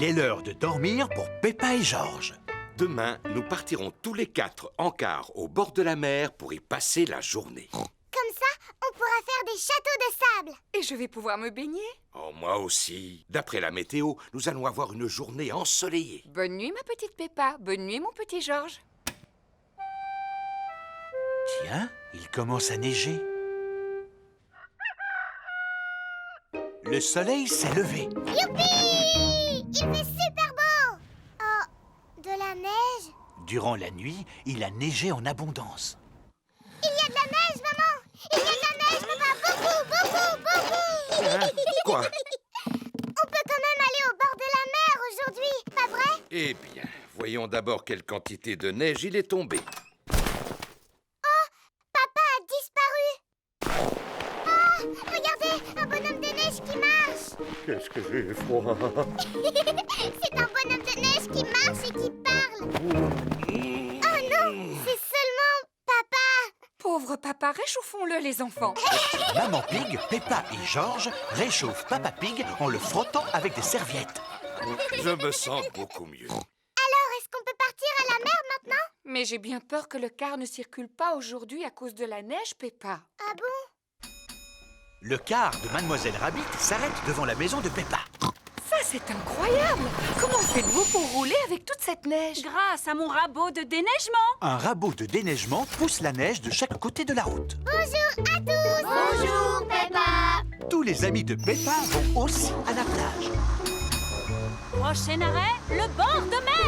Il est l'heure de dormir pour Peppa et Georges. Demain, nous partirons tous les 4 en car au bord de la mer pour y passer la journée. Comme ça, on pourra faire des châteaux de sable. Et je vais pouvoir me baigner. Oh, moi aussi. D'après la météo, nous allons avoir une journée ensoleillée. Bonne nuit, ma petite Peppa. Bonne nuit, mon petit Georges. Tiens, il commence à neiger. Le soleil s'est levé. Youpi! Il fait super beau. Oh, de la neige? Durant la nuit, il a neigé en abondance. Il y a de la neige, maman! Il y a de la neige, papa! Beaucoup! Quoi? On peut quand même aller au bord de la mer aujourd'hui, pas vrai? Eh bien, voyons d'abord quelle quantité de neige il est tombé. Oh! Papa a disparu! Oh! Regardez! Un bonhomme de neige qui marche! Qu'est-ce que j'ai froid! C'est un bonhomme de neige qui marche et qui parle! Oh non! C'est seulement papa! Pauvre papa, réchauffons-le, les enfants. Maman Pig, Peppa et Georges réchauffent Papa Pig en le frottant avec des serviettes. Je me sens beaucoup mieux. Alors, est-ce qu'on peut partir à la mer maintenant? Mais j'ai bien peur que le car ne circule pas aujourd'hui à cause de la neige, Peppa. Ah bon? Le car de Mademoiselle Rabbit s'arrête devant la maison de Peppa. Ça, c'est incroyable! Comment faites-vous pour rouler avec toute cette neige? Grâce à mon rabot de déneigement. Un rabot de déneigement pousse la neige de chaque côté de la route. Bonjour à tous! Bonjour, Peppa! Tous les amis de Peppa vont aussi à la plage. Prochain arrêt, le bord de mer.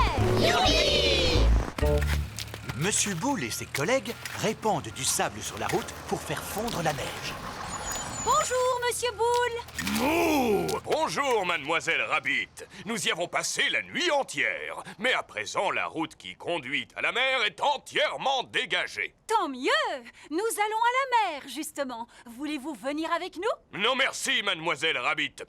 Monsieur Boule et ses collègues répandent du sable sur la route pour faire fondre la neige. Bonjour, Monsieur Boule. Mouh! Bonjour, Mademoiselle Rabbit. Nous y avons passé la nuit entière. Mais à présent, la route qui conduit à la mer est entièrement dégagée. Tant mieux. Nous allons à la mer, justement. Voulez-vous venir avec nous? Non merci, Mademoiselle Rabbit.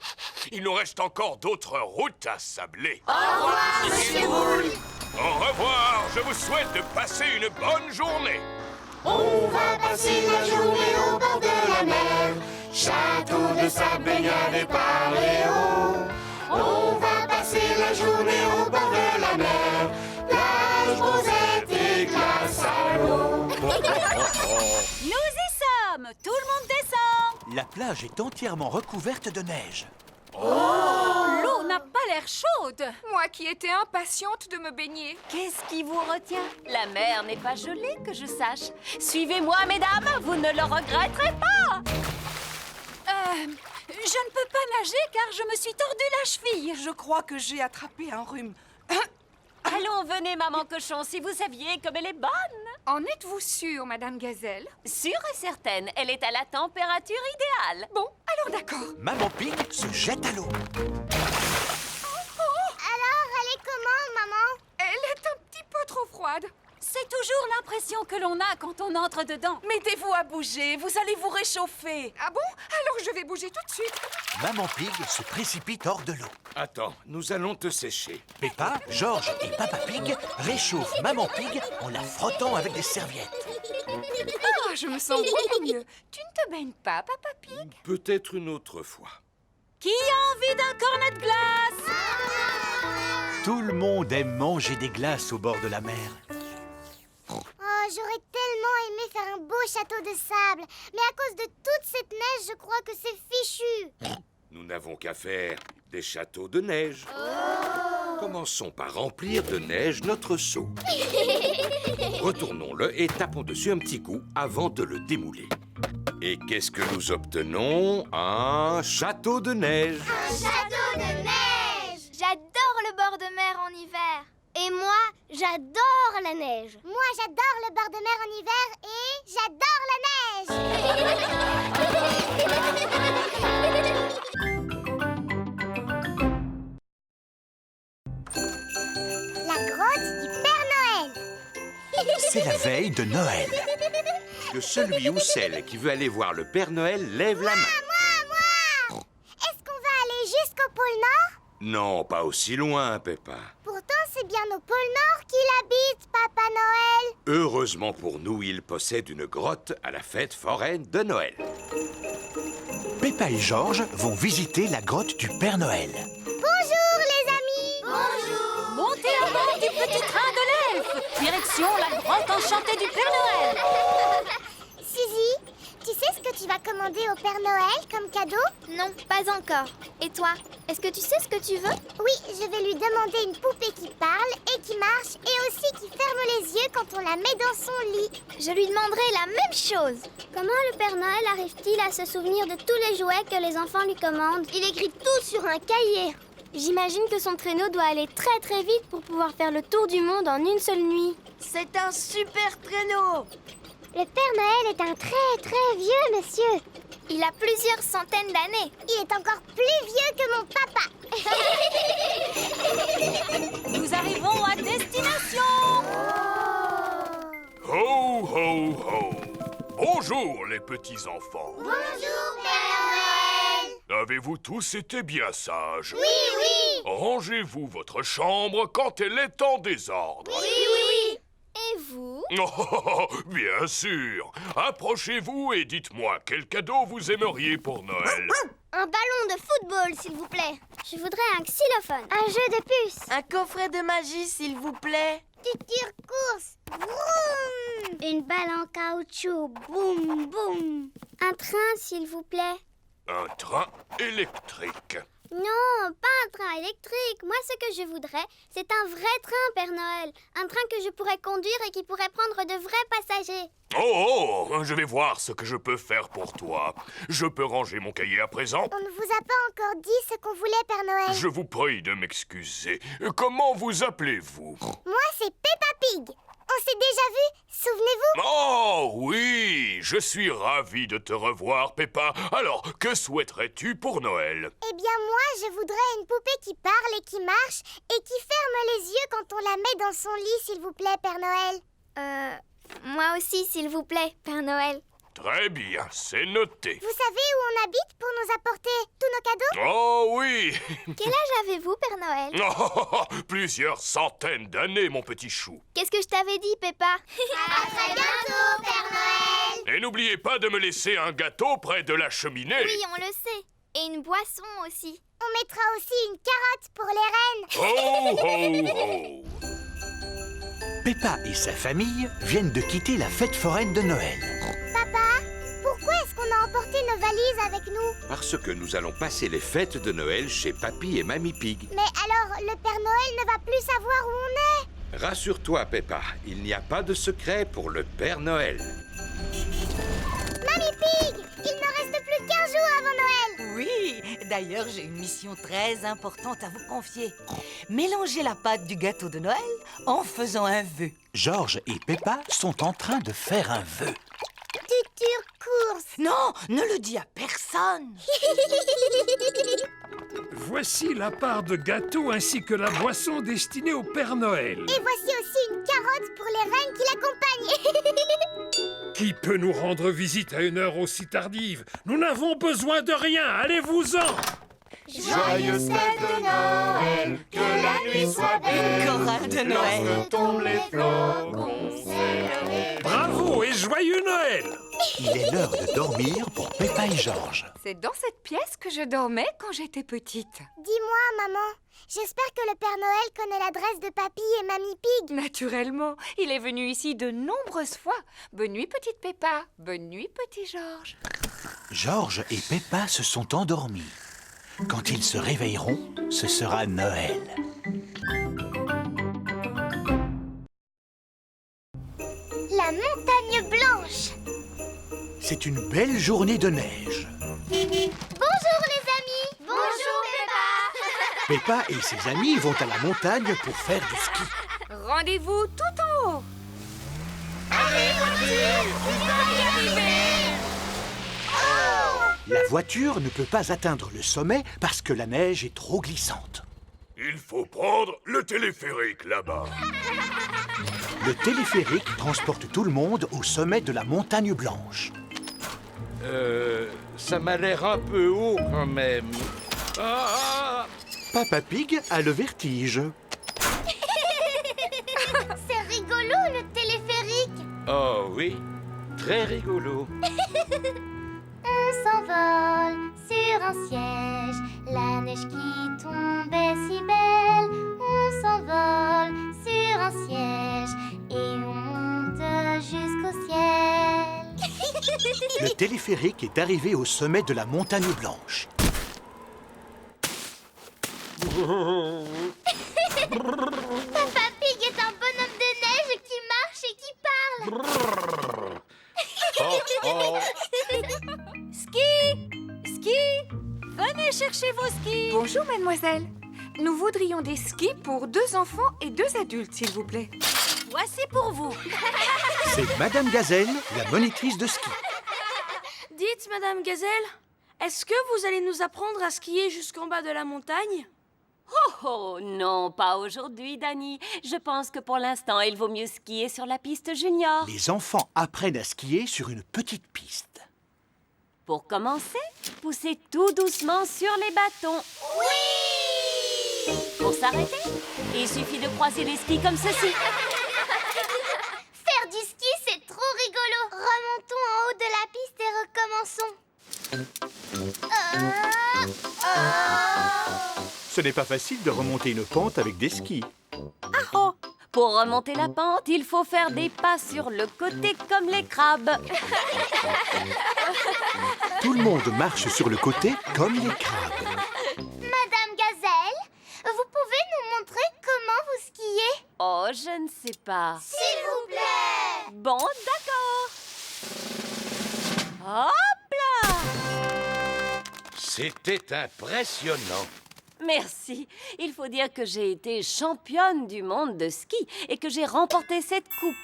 Il nous reste encore d'autres routes à sabler. Au revoir, Monsieur Boule! Au revoir. Je vous souhaite de passer une bonne journée. On va passer la journée au bord de la mer. Château de sable, baignade et paléo. On va passer la journée au bord de la mer. Plage, rosette et glace à l'eau. Nous y sommes. Tout le monde descend. La plage est entièrement recouverte de neige. L'eau n'a pas l'air chaude. Moi qui étais impatiente de me baigner. Qu'est-ce qui vous retient? La mer n'est pas gelée, que je sache. Suivez-moi, mesdames, vous ne le regretterez pas. Je ne peux pas nager car je me suis tordu la cheville. Je crois que j'ai attrapé un rhume. Allons, venez, maman cochon, si vous saviez comme elle est bonne. En êtes-vous sûre, Madame Gazelle? Sûre et certaine, elle est à la température idéale. Bon, alors d'accord. Maman Pig se jette à l'eau. Alors, elle est comment, maman? Elle est un petit peu trop froide. C'est toujours l'impression que l'on a quand on entre dedans. Mettez-vous à bouger, vous allez vous réchauffer. Ah bon? Alors je vais bouger tout de suite. Maman Pig se précipite hors de l'eau. Attends, nous allons te sécher. Peppa, Georges et Papa Pig réchauffent Maman Pig en la frottant avec des serviettes. Ah, je me sens beaucoup mieux. Tu ne te baignes pas, Papa Pig? Peut-être une autre fois. Qui a envie d'un cornet de glace? Tout le monde aime manger des glaces au bord de la mer. Oh, j'aurais tellement aimé faire un beau château de sable. Mais à cause de toute cette neige, je crois que c'est fichu. Nous n'avons qu'à faire des châteaux de neige. Commençons par remplir de neige notre seau. Retournons-le et tapons dessus un petit coup avant de le démouler. Et qu'est-ce que nous obtenons? Un château de neige. Un château de neige! J'adore le bord de mer en hiver. Et moi, j'adore la neige. Moi, j'adore le bord de mer en hiver et j'adore la neige. La grotte du Père Noël. C'est la veille de Noël. Que celui ou celle qui veut aller voir le Père Noël lève la main. Moi! Est-ce qu'on va aller jusqu'au pôle Nord? Non, pas aussi loin, Peppa. Pourtant, c'est bien au pôle Nord qu'il habite, Papa Noël. Heureusement pour nous, il possède une grotte à la fête foraine de Noël. Peppa et Georges vont visiter la grotte du Père Noël. Bonjour, les amis. Attention, la grotte enchantée du Père Noël. Suzy, tu sais ce que tu vas commander au Père Noël comme cadeau? Non, pas encore. Et toi, est-ce que tu sais ce que tu veux? Oui, je vais lui demander une poupée qui parle et qui marche et aussi qui ferme les yeux quand on la met dans son lit. Je lui demanderai la même chose. Comment le Père Noël arrive-t-il à se souvenir de tous les jouets que les enfants lui commandent? Il écrit tout sur un cahier. J'imagine que son traîneau doit aller très très vite pour pouvoir faire le tour du monde en une seule nuit. C'est un super traîneau. Le Père Noël est un très très vieux monsieur. Il a plusieurs centaines d'années. Il est encore plus vieux que mon papa. Nous arrivons à destination. Ho, ho, ho! Bonjour, les petits-enfants. Bonjour Père Noël. Avez-vous tous été bien sages? Oui, oui. Rangez-vous votre chambre quand elle est en désordre. Oui. Et vous? Oh, bien sûr. Approchez-vous et dites-moi quel cadeau vous aimeriez pour Noël. Un ballon de football, s'il vous plaît. Je voudrais un xylophone. Un jeu de puces. Un coffret de magie, s'il vous plaît. Future course. Vroom. Une balle en caoutchouc. Boum, boum. Un train, s'il vous plaît. Un train électrique. Non, pas un train électrique. Moi, ce que je voudrais, c'est un vrai train, Père Noël. Un train que je pourrais conduire et qui pourrait prendre de vrais passagers. Oh, je vais voir ce que je peux faire pour toi. Je peux ranger mon cahier à présent? On ne vous a pas encore dit ce qu'on voulait, Père Noël. Je vous prie de m'excuser. Comment vous appelez-vous? Moi, c'est Peppa Pig. On s'est déjà vu, souvenez-vous? Oh oui, je suis ravi de te revoir, Peppa. Alors, que souhaiterais-tu pour Noël? Eh bien, moi, je voudrais une poupée qui parle et qui marche et qui ferme les yeux quand on la met dans son lit, s'il vous plaît, Père Noël. Moi aussi, s'il vous plaît, Père Noël. Très bien, c'est noté. Vous savez où on habite pour nous apporter tous nos cadeaux? Oh oui. Quel âge avez-vous, Père Noël? Oh, plusieurs centaines d'années, mon petit chou. Qu'est-ce que je t'avais dit, Peppa? À très bientôt, Père Noël. Et n'oubliez pas de me laisser un gâteau près de la cheminée. Oui, on le sait. Et une boisson aussi. On mettra aussi une carotte pour les reines. Ho, ho, ho. Peppa et sa famille viennent de quitter la fête foraine de Noël. Papa, pourquoi est-ce qu'on a emporté nos valises avec nous? Parce que nous allons passer les fêtes de Noël chez Papy et Mamie Pig. Mais alors, le Père Noël ne va plus savoir où on est. Rassure-toi, Peppa, il n'y a pas de secret pour le Père Noël. Mamie Pig, il ne reste plus qu'1 jour avant Noël. Oui, d'ailleurs, j'ai une mission très importante à vous confier. Mélanger la pâte du gâteau de Noël en faisant un vœu. George et Peppa sont en train de faire un vœu. Future course. Non, ne le dis à personne. Voici la part de gâteau ainsi que la boisson destinée au Père Noël. Et voici aussi une carotte pour les reines qui l'accompagnent. Qui peut nous rendre visite à une heure aussi tardive? Nous n'avons besoin de rien, allez-vous-en! Joyeuses fêtes de Noël, que la nuit soit belle. Chorale de Noël. Lorsque tombent les flocons, Bravo et joyeux Noël! Il est l'heure de dormir pour Peppa et George. C'est dans cette pièce que je dormais quand j'étais petite. Dis-moi, maman, j'espère que le Père Noël connaît l'adresse de Papy et Mamie Pig. Naturellement, il est venu ici de nombreuses fois. Bonne nuit, petite Peppa. Bonne nuit, petit George. George et Peppa se sont endormis. Quand ils se réveilleront, ce sera Noël. La montagne blanche. C'est une belle journée de neige. Bonjour les amis. Bonjour Peppa. Peppa et ses amis vont à la montagne pour faire du ski. Rendez-vous tout en haut. Allez, voiture, on va y arriver. La voiture ne peut pas atteindre le sommet parce que la neige est trop glissante. Il faut prendre le téléphérique là-bas. Le téléphérique transporte tout le monde au sommet de la montagne blanche. Ça m'a l'air un peu haut quand même. Ah! Papa Pig a le vertige. C'est rigolo le téléphérique. Oh oui, très rigolo. On s'envole sur un siège, la neige qui tombait si belle. On s'envole sur un siège et on Le téléphérique est arrivé au sommet de la montagne blanche. Papa Pig est un bonhomme de neige qui marche et qui parle. Ski, venez chercher vos skis. Bonjour, mademoiselle. Nous voudrions des skis pour 2 enfants et 2 adultes, s'il vous plaît. Voici pour vous. C'est Madame Gazelle, la monitrice de ski. Dites, Madame Gazelle, est-ce que vous allez nous apprendre à skier jusqu'en bas de la montagne? Oh non, pas aujourd'hui, Dani. Je pense que pour l'instant, il vaut mieux skier sur la piste junior. Les enfants apprennent à skier sur une petite piste. Pour commencer, poussez tout doucement sur les bâtons. Oui! Pour s'arrêter, il suffit de croiser les skis comme ceci. Faire du ski, c'est trop rigolo. Remontons en haut de la piste et recommençons. Ce n'est pas facile de remonter une pente avec des skis. Pour remonter la pente, il faut faire des pas sur le côté comme les crabes. Tout le monde marche sur le côté comme les crabes. Madame Gazelle, vous pouvez nous montrer comment vous skiez? Oh, je ne sais pas. S'il vous plaît! Bon, d'accord. Hop là! C'était impressionnant. Merci. Il faut dire que j'ai été championne du monde de ski et que j'ai remporté cette coupe.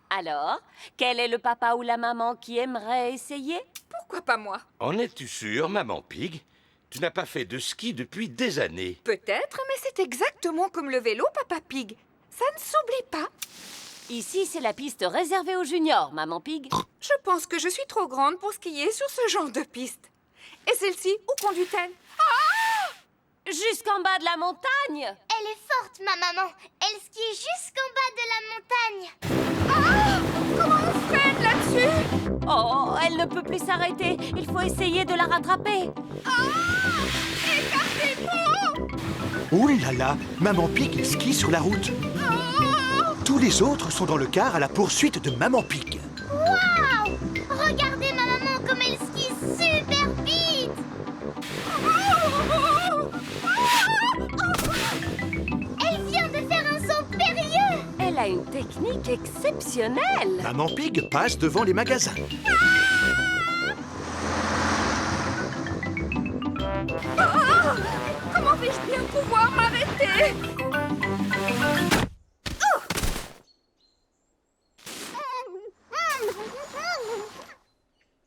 Alors, quel est le papa ou la maman qui aimerait essayer? Pourquoi pas moi? En es-tu sûre, Maman Pig? Tu n'as pas fait de ski depuis des années. Peut-être, mais c'est exactement comme le vélo, Papa Pig. Ça ne s'oublie pas. Ici, c'est la piste réservée aux juniors, Maman Pig. Je pense que je suis trop grande pour skier sur ce genre de piste. Et celle-ci, où conduit-elle? Jusqu'en bas de la montagne. Elle est forte, ma maman. Elle skie jusqu'en bas de la montagne. Comment on freine là-dessus? Oh, elle ne peut plus s'arrêter. Il faut essayer de la rattraper. Ouh là là, Maman Pig skie sur la route. Tous les autres sont dans le car à la poursuite de Maman Pig. Waouh! Regardez ma maman comme elle skie super vite. Elle vient de faire un saut périlleux. Elle a une technique exceptionnelle. Maman Pig passe devant les magasins. Comment vais-je bien pouvoir m'arrêter?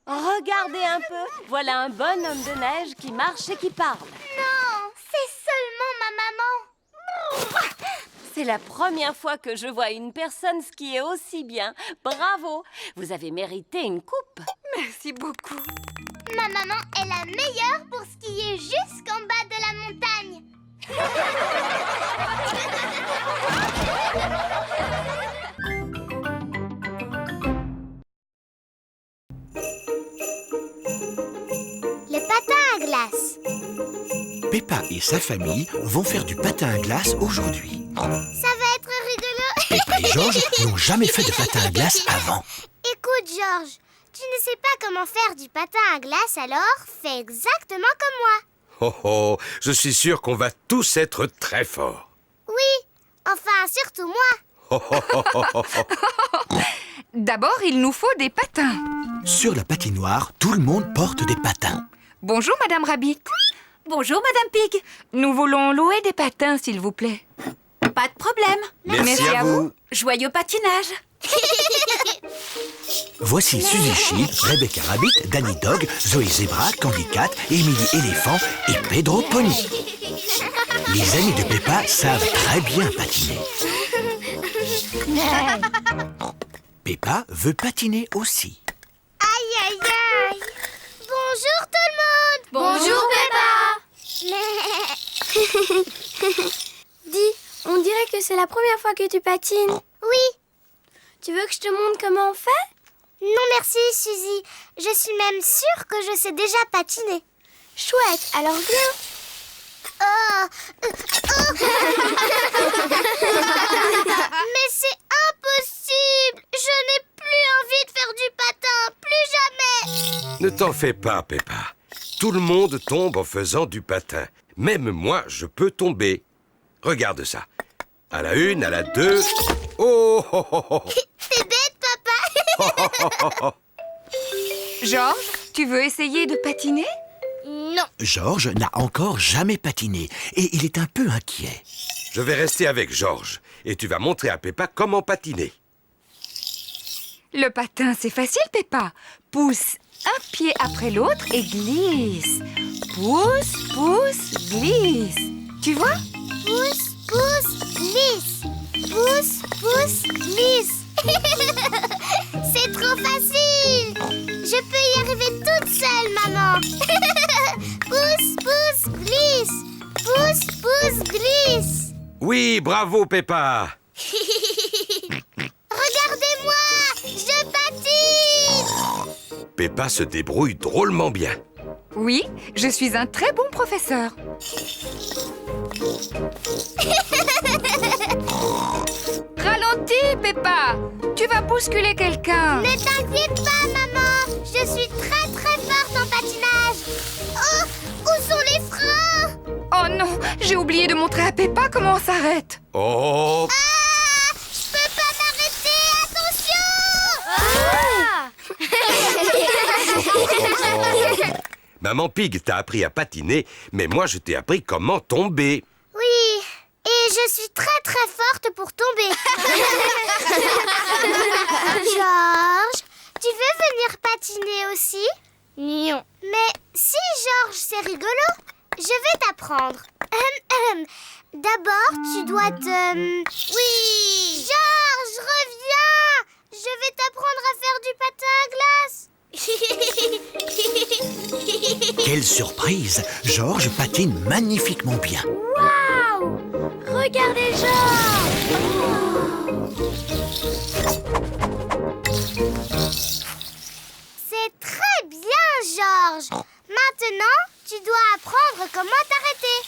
Regardez un peu. Voilà un bonhomme de neige qui marche et qui parle. Non, c'est seulement ma maman. C'est la première fois que je vois une personne skier aussi bien. Bravo. Vous avez mérité une coupe. Merci beaucoup. Ma maman est la meilleure pour skier jusqu'en bas de la montagne. Le patin à glace. Peppa et sa famille vont faire du patin à glace aujourd'hui. Ça va être rigolo. Peppa et George n'ont jamais fait de patin à glace avant. Écoute, George, tu ne sais pas comment faire du patin à glace, alors fais exactement comme moi. Oh oh, je suis sûr qu'on va tous être très forts. Oui, enfin, surtout moi. D'abord, il nous faut des patins. Sur la patinoire, tout le monde porte des patins. Bonjour, Madame Rabbit. Bonjour, Madame Pig. Nous voulons louer des patins, s'il vous plaît. Pas de problème. Merci à vous. Joyeux patinage. Voici Suzy Sheep, Rebecca Rabbit, Danny Dog, Zoé Zebra, Candy Cat, Emily Éléphant et Pedro Pony. Les amis de Peppa savent très bien patiner. Peppa veut patiner aussi. Aïe, aïe, aïe. Bonjour tout le monde. Bonjour, Dis, on dirait que c'est la première fois que tu patines. Oui. Tu veux que je te montre comment on fait? Non merci, Suzy. Je suis même sûre que je sais déjà patiner. Chouette, alors viens. Mais c'est impossible. Je n'ai plus envie de faire du patin Ne t'en fais pas, Peppa. Tout le monde tombe en faisant du patin. Même moi, je peux tomber. Regarde ça. À la 1, à la 2... Oh, oh, oh, oh. T'es bête, papa. Georges, tu veux essayer de patiner? Non. Georges n'a encore jamais patiné et il est un peu inquiet. Je vais rester avec Georges et tu vas montrer à Peppa comment patiner. Le patin, c'est facile, Peppa. Pousse un pied après l'autre et glisse. Pousse, pousse, glisse. Tu vois? Pousse, pousse, glisse. Pousse, pousse, glisse. C'est trop facile. Je peux y arriver toute seule, maman. Pousse, pousse, glisse. Pousse, pousse, glisse. Oui, bravo, Peppa. Regardez-moi, je patine. Peppa se débrouille drôlement bien. Oui, je suis un très bon professeur. Ralentis, Peppa. Tu vas bousculer quelqu'un. Ne t'inquiète pas, maman. Je suis très très forte en patinage. Oh, où sont les freins? Oh non, j'ai oublié de montrer à Peppa comment on s'arrête. Oh, Ah, je peux pas m'arrêter, attention. Maman Pig t'a appris à patiner, mais moi je t'ai appris comment tomber. Oui, et je suis très très forte pour tomber. Georges, tu veux venir patiner aussi? Non. Mais si, Georges, c'est rigolo. Je vais t'apprendre. D'abord, tu dois te... Oui! Georges, reviens! Je vais t'apprendre à faire du patin à glace. Quelle surprise! Georges patine magnifiquement bien. Waouh! Regardez Georges! C'est très bien, Georges. Maintenant, tu dois apprendre comment t'arrêter.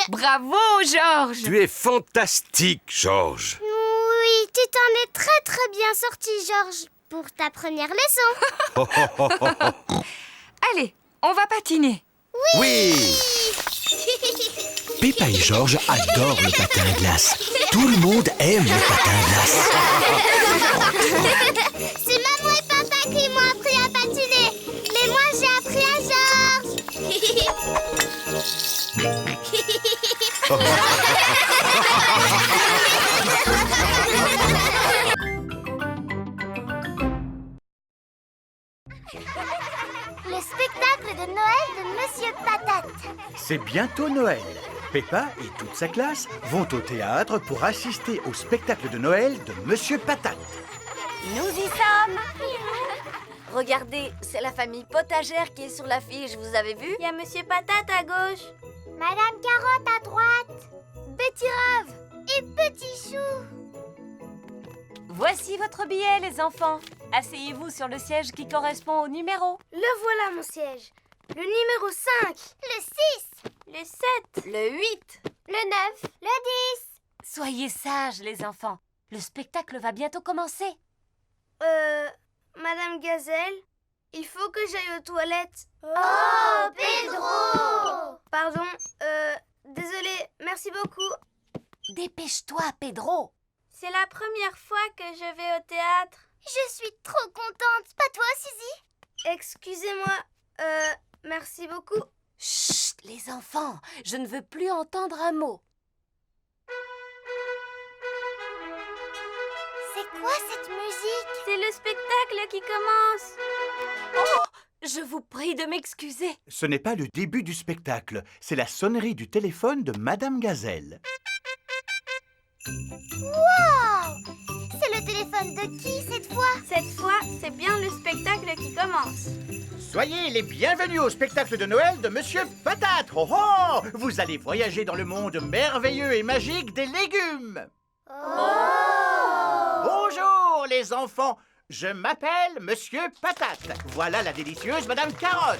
Bravo, Georges. Tu es fantastique, Georges. Oui, tu t'en es très très bien sorti, Georges, pour ta première leçon. Allez, on va patiner. Oui. Peppa et Georges adorent le patin à glace. Tout le monde aime le patin à glace. C'est maman et papa qui m'ont appris à patiner. Mais moi, j'ai appris à Georges. Le spectacle de Noël de Monsieur Patate. C'est bientôt Noël. Peppa et toute sa classe vont au théâtre pour assister au spectacle de Noël de Monsieur Patate. Nous y sommes. Regardez, c'est la famille potagère qui est sur l'affiche, vous avez vu? Il y a Monsieur Patate à gauche, Madame Carotte à droite, Betty-Rave et Petit Chou. Voici votre billet, les enfants. Asseyez-vous sur le siège qui correspond au numéro. Le voilà, mon siège. Le numéro 5. Le 6, Le 7. Le 8. le 9, le 10. Soyez sages, les enfants. Le spectacle va bientôt commencer. Madame Gazelle, il faut que j'aille aux toilettes. Oh, Pedro! Pardon, désolé, merci beaucoup. Dépêche-toi, Pedro. C'est la première fois que je vais au théâtre. Je suis trop contente. Pas toi, Suzy? Excusez-moi, merci beaucoup. Chut, les enfants, je ne veux plus entendre un mot. C'est quoi cette musique? C'est le spectacle qui commence. Oh, je vous prie de m'excuser. Ce n'est pas le début du spectacle, c'est la sonnerie du téléphone de Madame Gazelle. Wow! C'est le téléphone de qui cette fois? Cette fois, c'est bien le spectacle qui commence. Soyez les bienvenus au spectacle de Noël de Monsieur Patate. Oh oh! Vous allez voyager dans le monde merveilleux et magique des légumes. Bonjour les enfants, je m'appelle Monsieur Patate. Voilà la délicieuse Madame Carotte.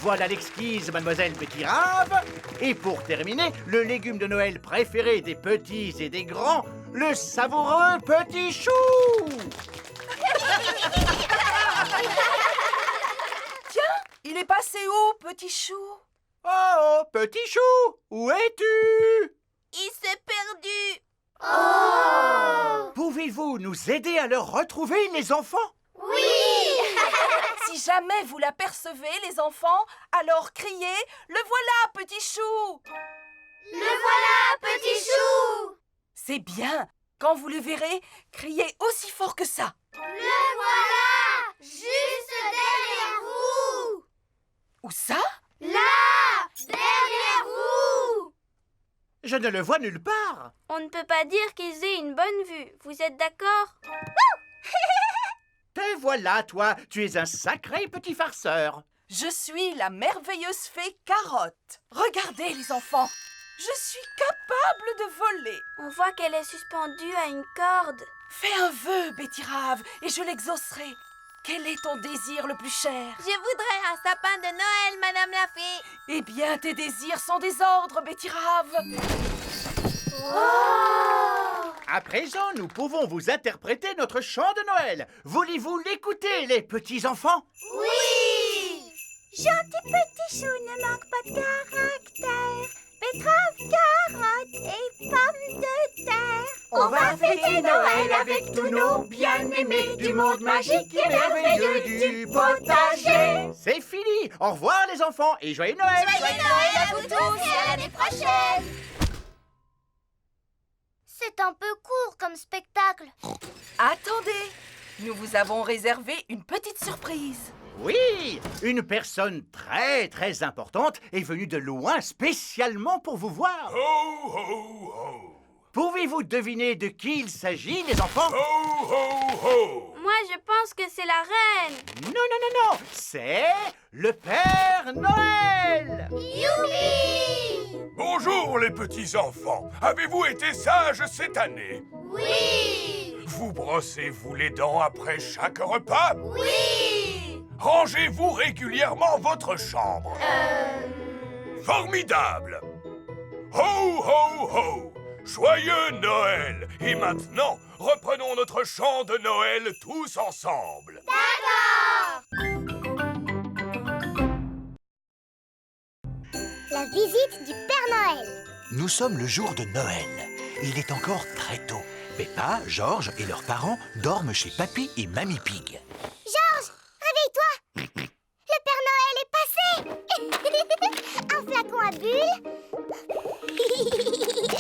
Voilà l'exquise Mademoiselle Betty-Rave. Et pour terminer, le légume de Noël préféré des petits et des grands, le savoureux Petit Chou. Il est passé où, petit chou? Oh, petit chou, où es-tu? Il s'est perdu. Pouvez-vous nous aider à le retrouver, les enfants? Si jamais vous l'apercevez, les enfants, alors criez « Le voilà, petit chou !» Le voilà, petit chou! C'est bien. Quand vous le verrez, criez aussi fort que ça. Le voilà! Juste derrière vous! Où ça? Là! Derrière vous! Je ne le vois nulle part. On ne peut pas dire qu'ils aient une bonne vue. Vous êtes d'accord? Te voilà, toi. Tu es un sacré petit farceur. Je suis la merveilleuse fée Carotte. Regardez, les enfants. Je suis capable de voler. On voit qu'elle est suspendue à une corde. Fais un vœu, Betty-Rave, et je l'exaucerai. Quel est ton désir le plus cher? Je voudrais un sapin de Noël, Madame la Fée. Eh bien, tes désirs sont des ordres, Betty-Rave. À présent, nous pouvons vous interpréter notre chant de Noël. Voulez-vous l'écouter, les petits-enfants? Oui! Gentil petit chou ne manque pas de caractère. Betterave, carotte et pommes de terre. On va fêter Noël avec tous nos bien-aimés du monde magique et merveilleux du potager. C'est fini. Au revoir, les enfants, et joyeux Noël. Joyeux Noël à vous tous et à l'année prochaine. C'est un peu court comme spectacle. Attendez, nous vous avons réservé une petite surprise. Oui, une personne très, très importante est venue de loin spécialement pour vous voir. Ho, ho, ho. Pouvez-vous deviner de qui il s'agit, les enfants? Ho, ho, ho. Moi, je pense que c'est la reine. Non, c'est le Père Noël. Youpi! Bonjour les petits-enfants. Avez-vous été sages cette année? Oui! Vous brossez-vous les dents après chaque repas? Oui! Rangez-vous régulièrement votre chambre? Formidable! Ho, ho, ho! Joyeux Noël! Et maintenant, reprenons notre chant de Noël tous ensemble. La visite du Père Noël. Nous sommes le jour de Noël. Il est encore très tôt. Peppa, George et leurs parents dorment chez Papy et Mamie Pig. Georges, réveille-toi! Le Père Noël est passé! Un flacon à bulles,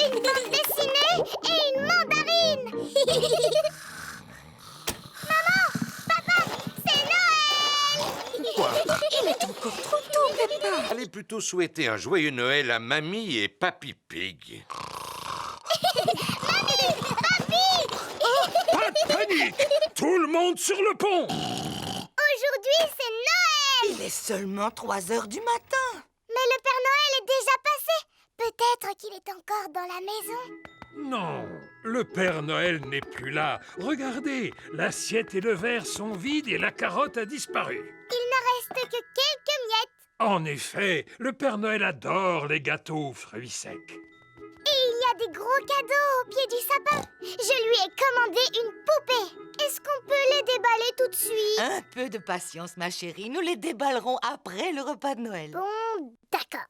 une bande dessinée et une mandarine! Maman! Papa! C'est Noël! Quoi? Il est encore trop tôt, Peppa. Allez plutôt souhaiter un joyeux Noël à Mamie et Papy Pig. Pas de panique! Tout le monde sur le pont! Aujourd'hui, c'est Noël! Il est seulement 3 heures du matin. Mais le Père Noël est déjà passé. Peut-être qu'il est encore dans la maison. Non, le Père Noël n'est plus là. Regardez, l'assiette et le verre sont vides et la carotte a disparu. Il ne reste que quelques miettes. En effet, le Père Noël adore les gâteaux aux fruits secs. Et il y a des gros cadeaux au pied du sapin. Je lui ai commandé une poupée. Est-ce qu'on peut les déballer tout de suite? Un peu de patience, ma chérie. Nous les déballerons après le repas de Noël. Bon, d'accord.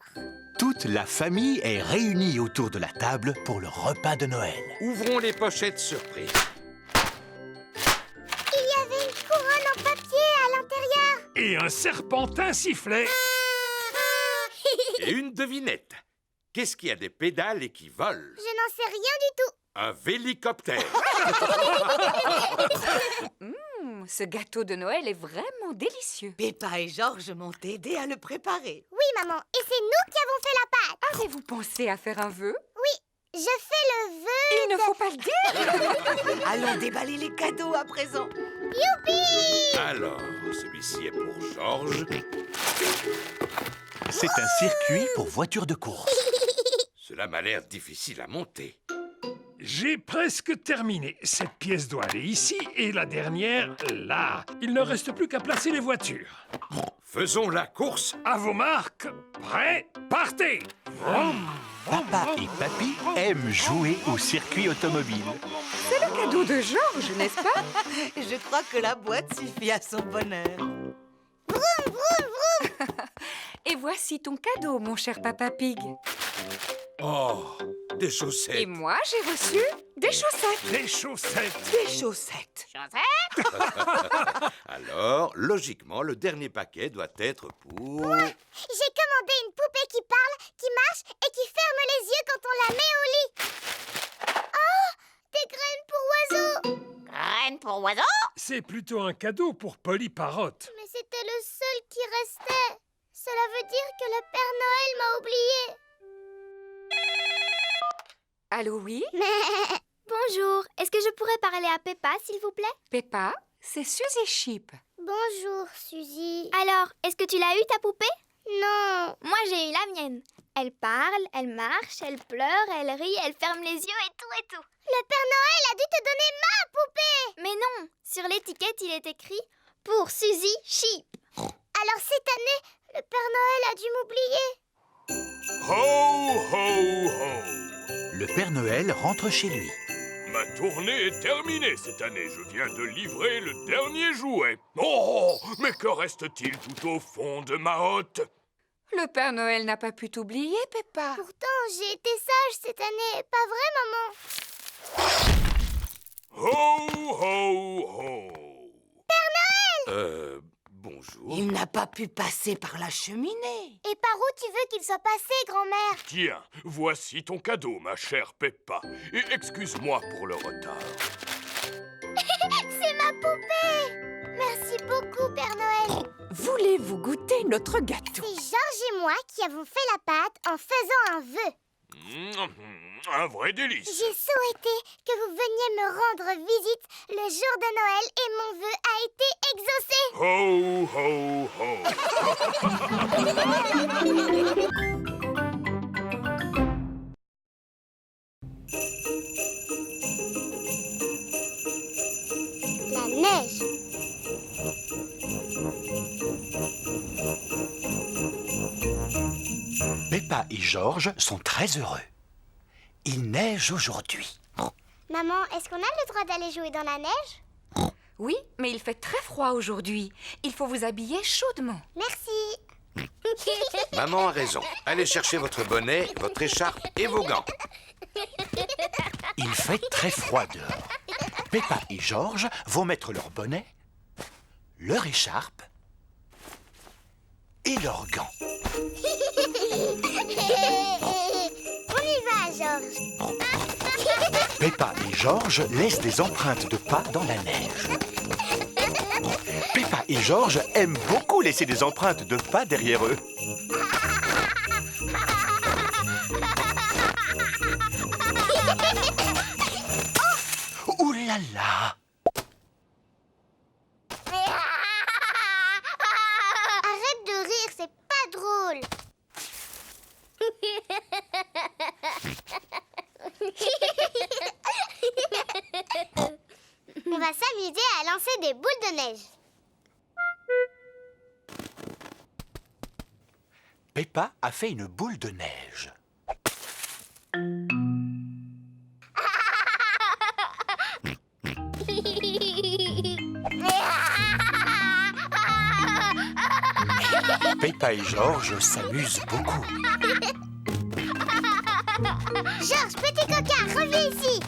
Toute la famille est réunie autour de la table pour le repas de Noël. Ouvrons les pochettes surprises. Il y avait une couronne en papier à l'intérieur. Et un serpentin sifflait. Et une devinette. Qu'est-ce qui a des pédales et qui vole? Je n'en sais rien du tout. Un vélicoptère. Ce gâteau de Noël est vraiment délicieux. Peppa et Georges m'ont aidé à le préparer. Oui, maman, et c'est nous qui avons fait la pâte. Avez-vous pensé à faire un vœu? Je fais le vœu. Il ne faut pas le dire. Allons déballer les cadeaux à présent. Youpi! Alors, celui-ci est pour Georges. C'est un circuit pour voitures de course. Cela m'a l'air difficile à monter. J'ai presque terminé. Cette pièce doit aller ici et la dernière là. Il ne reste plus qu'à placer les voitures. Faisons la course. À vos marques, prêts, partez! Papa et Papy aiment jouer au circuit automobile. C'est le cadeau de Georges, n'est-ce pas? Je crois que la boîte suffit à son bonheur. Et voici ton cadeau, mon cher Papa Pig. Oh, des chaussettes. Et moi, j'ai reçu des chaussettes. Des chaussettes. Des chaussettes. Alors, logiquement, le dernier paquet doit être pour... J'ai commandé une poupée qui parle, qui marche et qui ferme les yeux quand on la met au lit. Oh, des graines pour oiseaux. Graines pour oiseaux? C'est plutôt un cadeau pour Polly Parrot. Mais c'était le seul qui restait. Cela veut dire que le Père Noël m'a oublié. Allô, oui? Bonjour, est-ce que je pourrais parler à Peppa, s'il vous plaît? Peppa, c'est Suzy Sheep. Bonjour, Suzy. Alors, est-ce que tu l'as eu, ta poupée? Non. Moi, j'ai eu la mienne. Elle parle, elle marche, elle pleure, elle rit, elle ferme les yeux et tout et tout. Le Père Noël a dû te donner ma poupée! Mais non, sur l'étiquette, il est écrit « Pour Suzy Sheep ». Alors cette année, le Père Noël a dû m'oublier. Ho, ho, ho! Le Père Noël rentre chez lui. Ma tournée est terminée cette année. Je viens de livrer le dernier jouet. Oh, mais que reste-t-il tout au fond de ma hotte? Le Père Noël n'a pas pu t'oublier, Peppa. Pourtant, j'ai été sage cette année, pas vrai, maman? Ho, ho, ho! Père Noël! Bonjour. Il n'a pas pu passer par la cheminée. Et par où tu veux qu'il soit passé, grand-mère? Tiens, voici ton cadeau, ma chère Peppa. Et excuse-moi pour le retard. C'est ma poupée! Merci beaucoup, Père Noël. Voulez-vous goûter notre gâteau? C'est Georges et moi qui avons fait la pâte en faisant un vœu. Un vrai délice. J'ai souhaité que vous veniez me rendre visite le jour de Noël et mon vœu a été exaucé. Ho, ho, ho. La neige. Peppa et Georges sont très heureux. Il neige aujourd'hui. Maman, est-ce qu'on a le droit d'aller jouer dans la neige? Oui, mais il fait très froid aujourd'hui. Il faut vous habiller chaudement. Merci. Maman a raison. Allez chercher votre bonnet, votre écharpe et vos gants. Il fait très froid dehors. Peppa et Georges vont mettre leur bonnet, leur écharpe et leurs gants. On y va, Georges. Peppa et Georges laissent des empreintes de pas dans la neige. Peppa et Georges aiment beaucoup laisser des empreintes de pas derrière eux. Oh, ouh là là! Arrête de rire, c'est pas drôle. On va s'amuser à lancer des boules de neige. Peppa a fait une boule de neige. Peppa et Georges s'amusent beaucoup. Georges, petit coquin, reviens ici.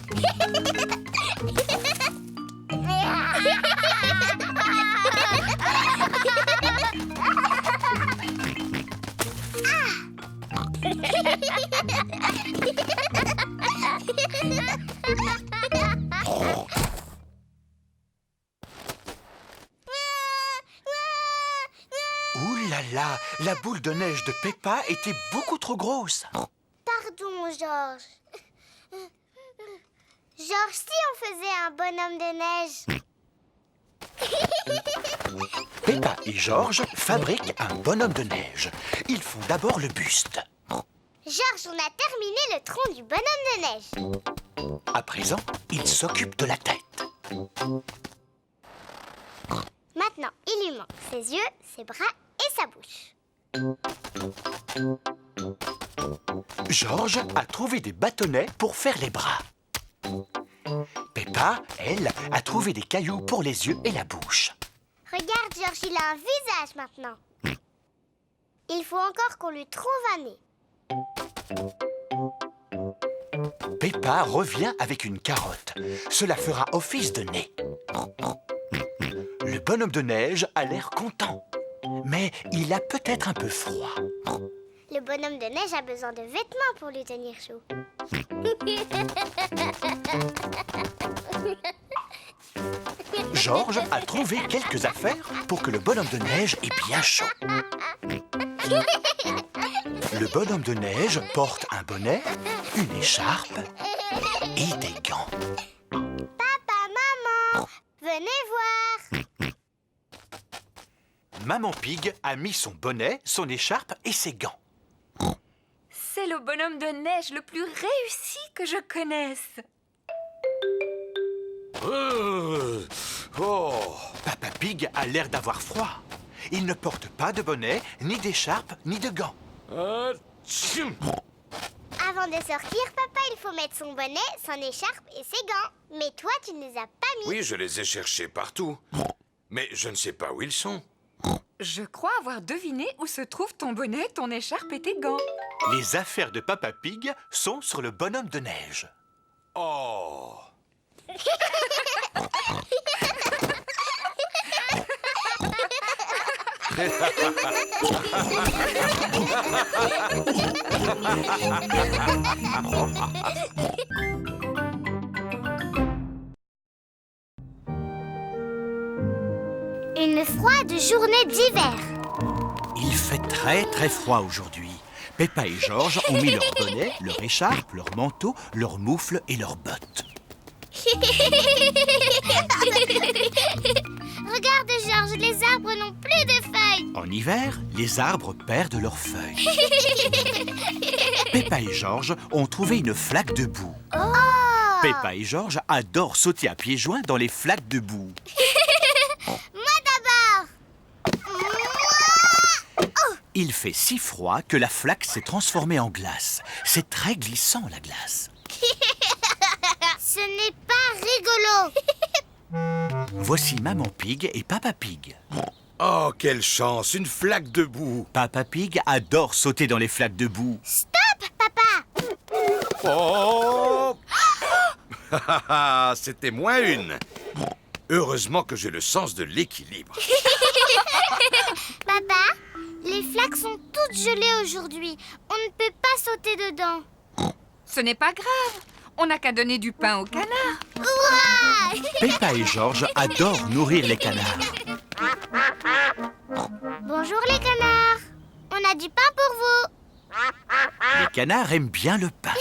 Ouh là là, la boule de neige de Peppa était beaucoup trop grosse. Pardon, Georges. Georges, si on faisait un bonhomme de neige. Peppa et Georges fabriquent un bonhomme de neige. Ils font d'abord le buste. Georges, on a terminé le tronc du bonhomme de neige. À présent, il s'occupe de la tête. Maintenant, il lui manque ses yeux, ses bras et sa bouche. Georges a trouvé des bâtonnets pour faire les bras. Peppa, elle, a trouvé des cailloux pour les yeux et la bouche. Regarde, Georges, il a un visage maintenant. Il faut encore qu'on lui trouve un nez. Peppa revient avec une carotte. Cela fera office de nez. Le bonhomme de neige a l'air content. Mais il a peut-être un peu froid. Le bonhomme de neige a besoin de vêtements pour lui tenir chaud. Georges a trouvé quelques affaires pour que le bonhomme de neige ait bien chaud. Le bonhomme de neige porte un bonnet, une écharpe et des gants. Papa, maman, venez voir. Maman Pig a mis son bonnet, son écharpe et ses gants. C'est le bonhomme de neige le plus réussi que je connaisse. Papa Pig a l'air d'avoir froid. Il ne porte pas de bonnet, ni d'écharpe, ni de gants. Avant de sortir, papa, il faut mettre son bonnet, son écharpe et ses gants. Mais toi, tu ne les as pas mis. Oui, je les ai cherchés partout. Mais je ne sais pas où ils sont. Je crois avoir deviné où se trouvent ton bonnet, ton écharpe et tes gants. Les affaires de Papa Pig sont sur le bonhomme de neige. Oh! Une froide journée d'hiver. Il fait très très froid aujourd'hui. Peppa et Georges ont mis leur bonnet, leur écharpe, leur manteau, leurs moufles et leurs bottes. Regarde, Georges, les arbres n'ont plus de feuilles. En hiver, les arbres perdent leurs feuilles. Peppa et Georges ont trouvé une flaque de boue. Oh! Peppa et Georges adorent sauter à pieds joints dans les flaques de boue. Moi d'abord. Il fait si froid que la flaque s'est transformée en glace. C'est très glissant, la glace. Ce n'est pas rigolo. Voici Maman Pig et Papa Pig. Oh, quelle chance! Une flaque de boue! Papa Pig adore sauter dans les flaques de boue. Stop, papa. Oh! C'était moins une. Heureusement que j'ai le sens de l'équilibre. Papa, les flaques sont toutes gelées aujourd'hui. On ne peut pas sauter dedans. Ce n'est pas grave. On n'a qu'à donner du pain aux canards. Ouah! Peppa et Georges adorent nourrir les canards. Bonjour les canards. On a du pain pour vous. Les canards aiment bien le pain.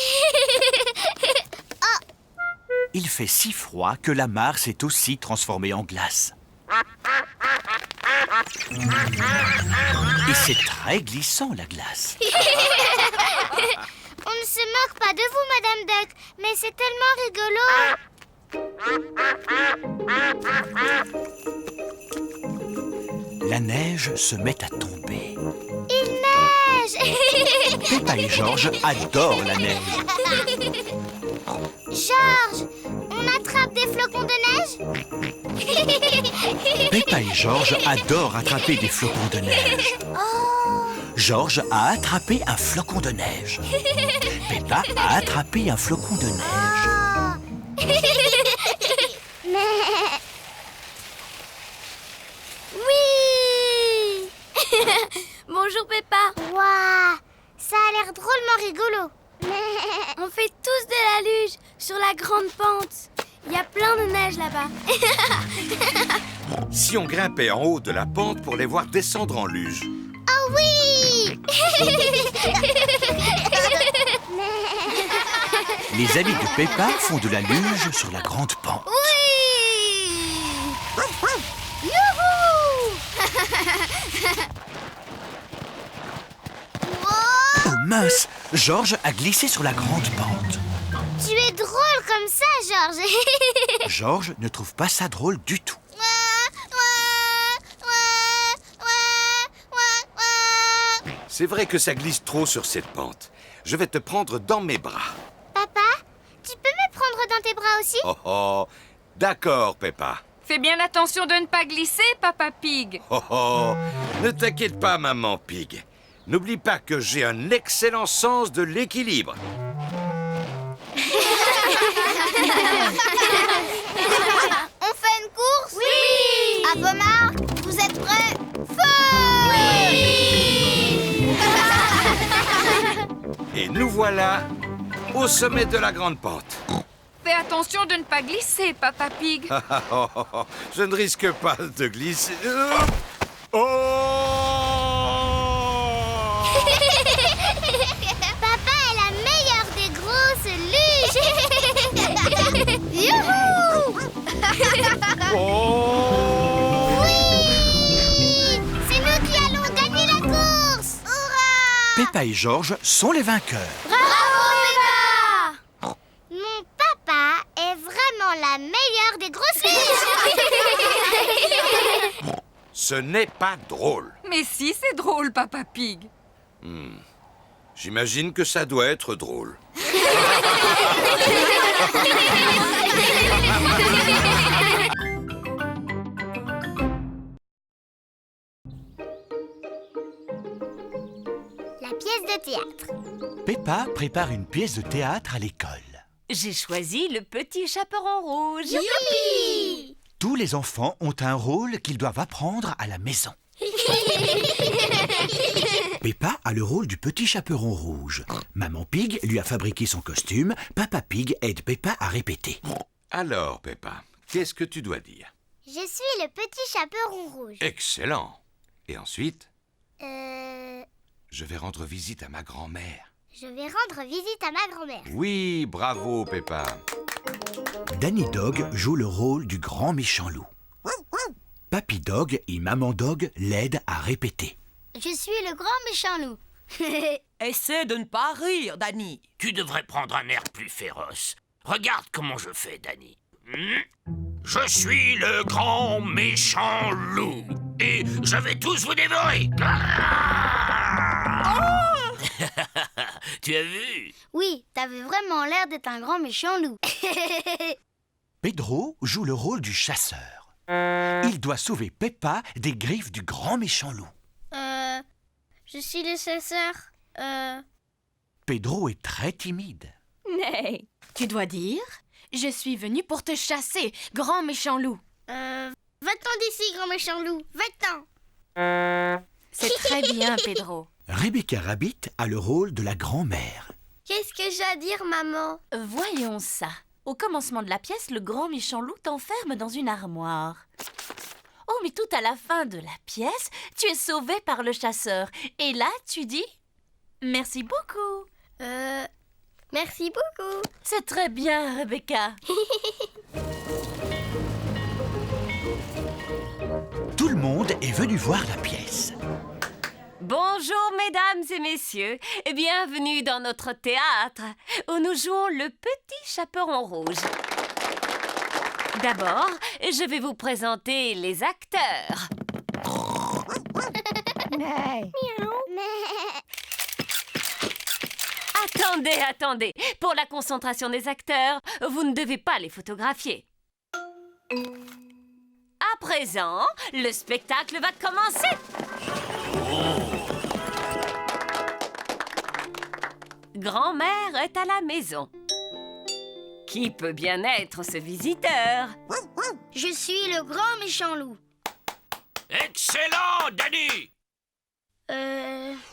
Il fait si froid que la mare s'est aussi transformée en glace. Et c'est très glissant, la glace. On ne se moque pas de vous, Madame Duck, mais c'est tellement rigolo. La neige se met à tomber. Il neige. Peppa et Georges adorent la neige. Georges, on attrape des flocons de neige? Peppa et Georges adorent attraper des flocons de neige. Georges a attrapé un flocon de neige. Peppa a attrapé un flocon de neige. Oui. Bonjour Peppa. Waouh, ça a l'air drôlement rigolo. On fait tous de la luge sur la grande pente. Il y a plein de neige là-bas. Si on grimpait en haut de la pente pour les voir descendre en luge. Oh oui. Les amis de Peppa font de la luge sur la grande pente. Oui. Youhou. Oh mince, Georges a glissé sur la grande pente. Tu es drôle comme ça, Georges. Georges ne trouve pas ça drôle du tout. C'est vrai que ça glisse trop sur cette pente. Je vais te prendre dans mes bras. Papa, tu peux me prendre dans tes bras aussi? Oh oh, d'accord, Peppa. Fais bien attention de ne pas glisser, Papa Pig. Oh oh, ne t'inquiète pas, maman Pig. N'oublie pas que j'ai un excellent sens de l'équilibre. On fait une course? Oui! À vos marques, vous êtes prêts? Feu! Oui! Et nous voilà au sommet de la grande pente. Fais attention de ne pas glisser, Papa Pig. Je ne risque pas de glisser. Oh! Papa est la meilleure des grosses luges. Youhou! Oui! C'est nous qui allons gagner la course! Hurrah! Peppa et Georges sont les vainqueurs. Bravo, Peppa! Mon papa est vraiment la meilleure des grosses luges. Ce n'est pas drôle. Mais si, c'est drôle, Papa Pig. J'imagine que ça doit être drôle. La pièce de théâtre. Peppa prépare une pièce de théâtre à l'école. J'ai choisi le petit chaperon rouge. Youpi! Tous les enfants ont un rôle qu'ils doivent apprendre à la maison. Peppa a le rôle du petit chaperon rouge. Maman Pig lui a fabriqué son costume. Papa Pig aide Peppa à répéter. Alors, Peppa, qu'est-ce que tu dois dire? Je suis le petit chaperon rouge. Excellent. Et ensuite, Je je vais rendre visite à ma grand-mère. vais rendre visite à ma grand-mère. Oui, bravo, Peppa. Danny Dog joue le rôle du grand méchant loup. Papy Dog et Maman Dog l'aident à répéter. Je suis le grand méchant loup. Essaie de ne pas rire, Danny. Tu devrais prendre un air plus féroce. Regarde comment je fais, Danny. Je suis le grand méchant loup. Et je vais tous vous dévorer. Tu as vu? Oui, t'avais vraiment l'air d'être un grand méchant loup. Pedro joue le rôle du chasseur. Il doit sauver Peppa des griffes du grand méchant loup. Je suis le chasseur. Pedro est très timide. Mais Tu dois dire, je suis venu pour te chasser, grand méchant loup. Va-t'en d'ici, grand méchant loup. Va-t'en. C'est très bien, Pedro. Rebecca Rabbit a le rôle de la grand-mère. Qu'est-ce que j'ai à dire, maman? Voyons ça. Au commencement de la pièce, le grand méchant loup t'enferme dans une armoire. Oh, mais tout à la fin de la pièce, tu es sauvé par le chasseur. Et là, tu dis « Merci beaucoup ». Merci beaucoup. C'est très bien, Rebecca. Tout le monde est venu voir la pièce. bonjour, mesdames et messieurs. Et bienvenue dans notre théâtre où nous jouons le petit chaperon rouge. D'abord, je vais vous présenter les acteurs. Attendez. Pour la concentration des acteurs, vous ne devez pas les photographier. À présent, le spectacle va commencer. Grand-mère est à la maison. Qui peut bien être ce visiteur? Je suis le grand méchant loup. Excellent, Danny!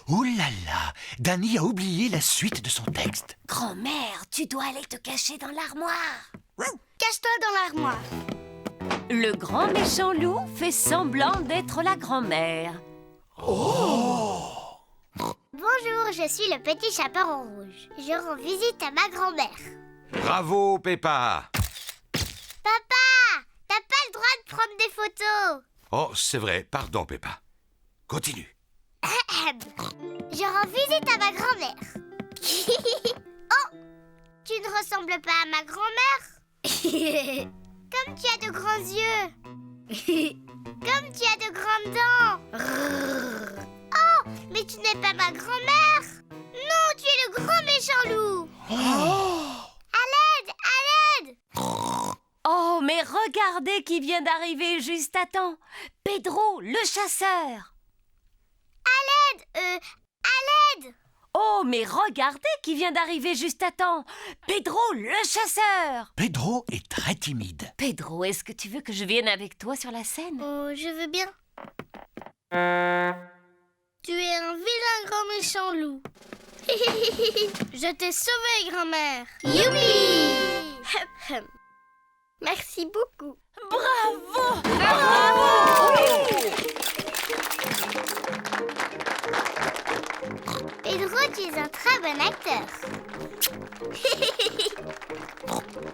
Oh là là, Danny a oublié la suite de son texte. Grand-mère, tu dois aller te cacher dans l'armoire. Cache-toi dans l'armoire. Le grand méchant loup fait semblant d'être la grand-mère. Bonjour, je suis le petit chaperon rouge. Je rends visite à ma grand-mère. Bravo, Peppa. Papa, t'as pas le droit de prendre des photos. Oh, c'est vrai, pardon, Peppa. Continue. Je rends visite à ma grand-mère. Oh, Tu ne ressembles pas à ma grand-mère. Comme tu as de grands yeux. Comme tu as de grandes dents. Oh, mais tu n'es pas ma grand-mère. Non, tu es le grand méchant loup. À l'aide, à l'aide. Oh, mais regardez qui vient d'arriver juste à temps. Pedro, le chasseur. À l'aide. Oh, mais regardez qui vient d'arriver juste à temps. Pedro, le chasseur. Pedro est très timide. Pedro, est-ce que tu veux que je vienne avec toi sur la scène? Oh, je veux bien. Tu es un vilain grand méchant loup. Je t'ai sauvé, grand-mère. Youpi! Merci beaucoup. Bravo! Pedro, tu es un très bon acteur.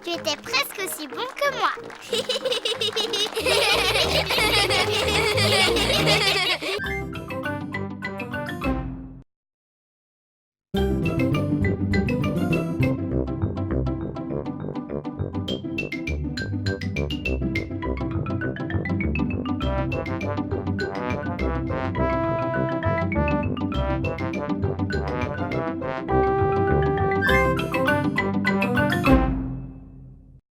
Tu étais presque aussi bon que moi.